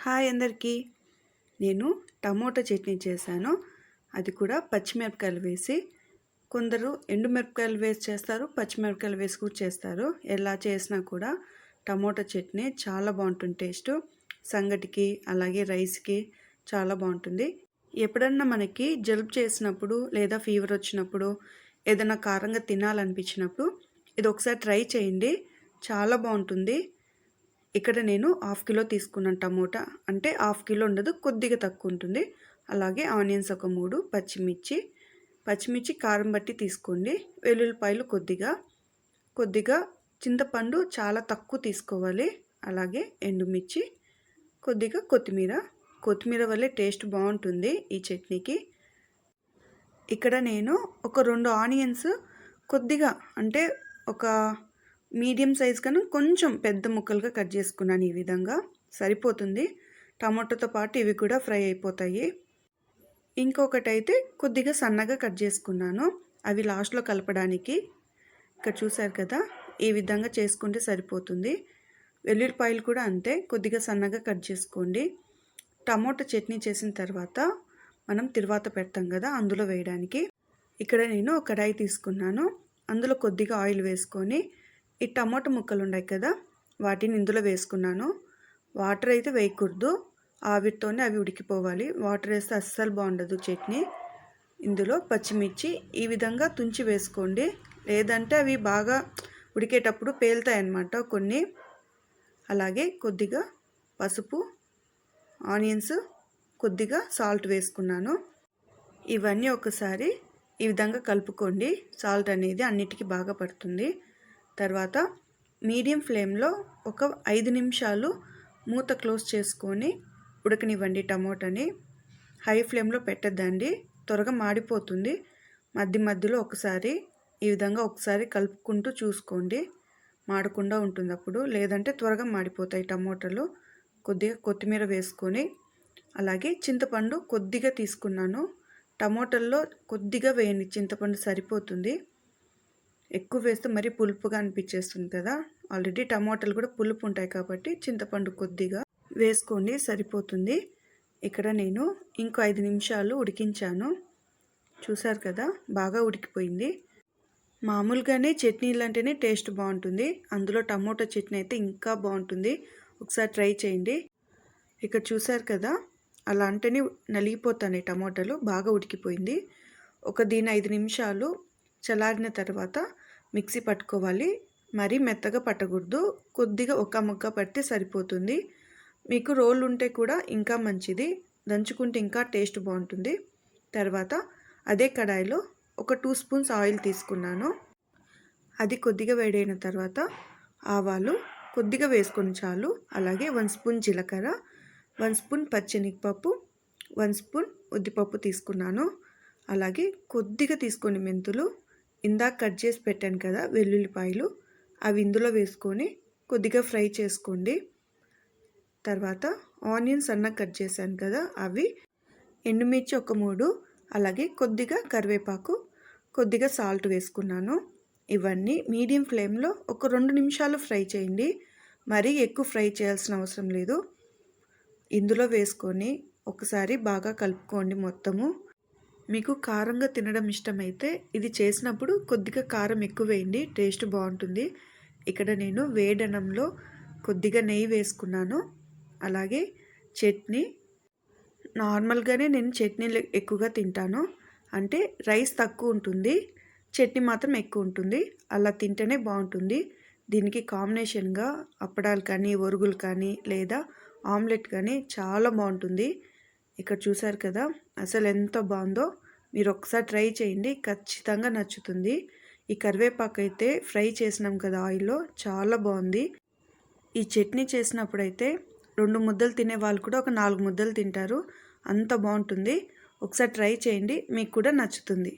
Hi అందరికీ. నేను tomato chutney చేశాను. అది కూడా పచ్చిమిరపకాయలు వేసి. కొందరు ఎండుమిరపకాయలు వేసి చేస్తారు, పచ్చిమిరపకాయలు వేసి కూడా చేస్తారు. ఎలా చేసినా కూడా టమోటా చట్నీ చాలా బాగుంటుంది టేస్ట్. సంగటికి అలాగే రైస్కి చాలా బాగుంటుంది. ఎప్పుడన్నా మనకి జలుబు చేసినప్పుడు లేదా ఫీవర్ వచ్చినప్పుడు ఏదైనా కారంగా తినాలనిపించినప్పుడు ఇది ఒకసారి ట్రై చేయండి, చాలా బాగుంటుంది. ఇక్కడ నేను 1/2 కిలో తీసుకున్నాను టమోటా, అంటే 1/2 కిలో ఉండదు, కొద్దిగా తక్కువ ఉంటుంది. అలాగే ఆనియన్స్ ఒక 3, పచ్చిమిర్చి కారం బట్టి తీసుకోండి. వెల్లుల్లిపాయలు కొద్దిగా చింతపండు చాలా తక్కువ తీసుకోవాలి. అలాగే ఎండుమిర్చి, కొద్దిగా కొత్తిమీర వల్లే టేస్ట్ బాగుంటుంది ఈ చట్నీకి. ఇక్కడ నేను ఒక 2 ఆనియన్స్ కొద్దిగా, అంటే ఒక మీడియం సైజ్ కన్నా కొంచెం పెద్ద ముక్కలుగా కట్ చేసుకున్నాను. ఈ విధంగా సరిపోతుంది. టమాటోతో పాటు ఇవి కూడా ఫ్రై అయిపోతాయి. ఇంకొకటైతే కొద్దిగా సన్నగా కట్ చేసుకున్నాను, అవి లాస్ట్లో కలపడానికి. ఇక్కడ చూసారు కదా, ఈ విధంగా చేసుకుంటే సరిపోతుంది. వెల్లుల్లిపాయలు కూడా అంతే, కొద్దిగా సన్నగా కట్ చేసుకోండి. టమోటా చట్నీ చేసిన తర్వాత మనం తిరువాత పెడతాం కదా, అందులో వేయడానికి. ఇక్కడ నేను ఒక కడాయి తీసుకున్నాను. అందులో కొద్దిగా ఆయిల్ వేసుకొని ఈ టమాటా ముక్కలు ఉన్నాయి కదా, వాటిని ఇందులో వేసుకున్నాను. వాటర్ అయితే వేయకూడదు, ఆవిరితోనే అవి ఉడికిపోవాలి. వాటర్ వేస్తే అస్సలు బాగుండదు చట్నీ. ఇందులో పచ్చిమిర్చి ఈ విధంగా తుంచి వేసుకోండి, లేదంటే అవి బాగా ఉడికేటప్పుడు పేలుతాయి అన్నమాట కొన్ని. అలాగే కొద్దిగా పసుపు, ఆనియన్స్, కొద్దిగా సాల్ట్ వేసుకున్నాను. ఇవన్నీ ఒకసారి ఈ విధంగా కలుపుకోండి. సాల్ట్ అనేది అన్నిటికీ బాగా పడుతుంది. తర్వాత మీడియం ఫ్లేమ్లో ఒక 5 నిమిషాలు మూత క్లోజ్ చేసుకొని ఉడకనివ్వండి టమోటాని. హై ఫ్లేమ్లో పెట్టద్దండి, త్వరగా మాడిపోతుంది. మధ్యలో ఒకసారి ఈ విధంగా ఒకసారి కలుపుకుంటూ చూసుకోండి, మాడకుండా ఉంటుంది అప్పుడు, లేదంటే త్వరగా మాడిపోతాయి టమోటాలు. కొద్దిగా కొత్తిమీర వేసుకొని, అలాగే చింతపండు కొద్దిగా తీసుకున్నాను. టమోటాల్లో కొద్దిగా వేయండి, చింతపండు సరిపోతుంది. ఎక్కువ వేస్తే మరీ పులుపుగా అనిపించేస్తుంది కదా, ఆల్రెడీ టమాటాలు కూడా పులుపు ఉంటాయి కాబట్టి చింతపండు కొద్దిగా వేసుకోండి, సరిపోతుంది. ఇక్కడ నేను ఇంకో 5 నిమిషాలు ఉడికించాను. చూసారు కదా, బాగా ఉడికిపోయింది. మామూలుగానే చట్నీలు అంటేనే టేస్ట్ బాగుంటుంది, అందులో టమోటా చట్నీ అయితే ఇంకా బాగుంటుంది. ఒకసారి ట్రై చేయండి. ఇక్కడ చూసారు కదా, అలా అంటేనే నలిగిపోతాయి టమోటాలు. బాగా ఉడికిపోయింది. దీన్ని 5 నిమిషాలు చల్లారిన తర్వాత మిక్సీ పట్టుకోవాలి. మరీ మెత్తగా పట్టకూడదు, కొద్దిగా ఒక ముక్క పడితే సరిపోతుంది. మీకు రోల్ ఉంటే కూడా ఇంకా మంచిది, దంచుకుంటే ఇంకా టేస్ట్ బాగుంటుంది. తర్వాత అదే కడాయిలో ఒక 2 స్పూన్స్ ఆయిల్ తీసుకున్నాను. అది కొద్దిగా వేడైన తర్వాత ఆవాలు కొద్దిగా వేసుకొని చాలు. అలాగే 1 స్పూన్ జీలకర్ర, 1 స్పూన్ పచ్చెనగపప్పు, 1 స్పూన్ ఉద్దిపప్పు తీసుకున్నాను. అలాగే కొద్దిగా తీసుకొని మెంతులు, ఇందాక కట్ చేసి పెట్టాను కదా వెల్లుల్లిపాయలు, అవి ఇందులో వేసుకొని కొద్దిగా ఫ్రై చేసుకోండి. తర్వాత ఆనియన్స్ సన్నగా కట్ చేశాను కదా అవి, ఎండుమిర్చి ఒక 3, అలాగే కొద్దిగా కరివేపాకు, కొద్దిగా సాల్ట్ వేసుకున్నాను. ఇవన్నీ మీడియం ఫ్లేమ్లో ఒక 2 నిమిషాలు ఫ్రై చేయండి, మరీ ఎక్కువ ఫ్రై చేయాల్సిన అవసరం లేదు. ఇందులో వేసుకొని ఒకసారి బాగా కలుపుకోండి మొత్తము. మీకు కారంగా తినడం ఇష్టమైతే ఇది చేసినప్పుడు కొద్దిగా కారం ఎక్కువ వేయండి, టేస్ట్ బాగుంటుంది. ఇక్కడ నేను వేడనంలో కొద్దిగా నెయ్యి వేసుకున్నాను. అలాగే చట్నీ, నార్మల్గానే నేను చట్నీలు ఎక్కువగా తింటాను, అంటే రైస్ తక్కువ ఉంటుంది, చట్నీ మాత్రం ఎక్కువ ఉంటుంది. అలా తింటేనే బాగుంటుంది. దీనికి కాంబినేషన్గా అప్పడాలు కానీ, ఒరుగులు కానీ, లేదా ఆమ్లెట్ కానీ చాలా బాగుంటుంది. ఇక్కడ చూసారు కదా, అసలు ఎంత బాగుందో. మీరు ఒకసారి ట్రై చేయండి, ఖచ్చితంగా నచ్చుతుంది. ఈ కరివేపాకు అయితే ఫ్రై చేసినాం కదా ఆయిల్లో, చాలా బాగుంది. ఈ చట్నీ చేసినప్పుడైతే 2 ముద్దలు తినే వాళ్ళు కూడా ఒక 4 ముద్దలు తింటారు, అంత బాగుంటుంది. ఒకసారి ట్రై చేయండి, మీకు కూడా నచ్చుతుంది.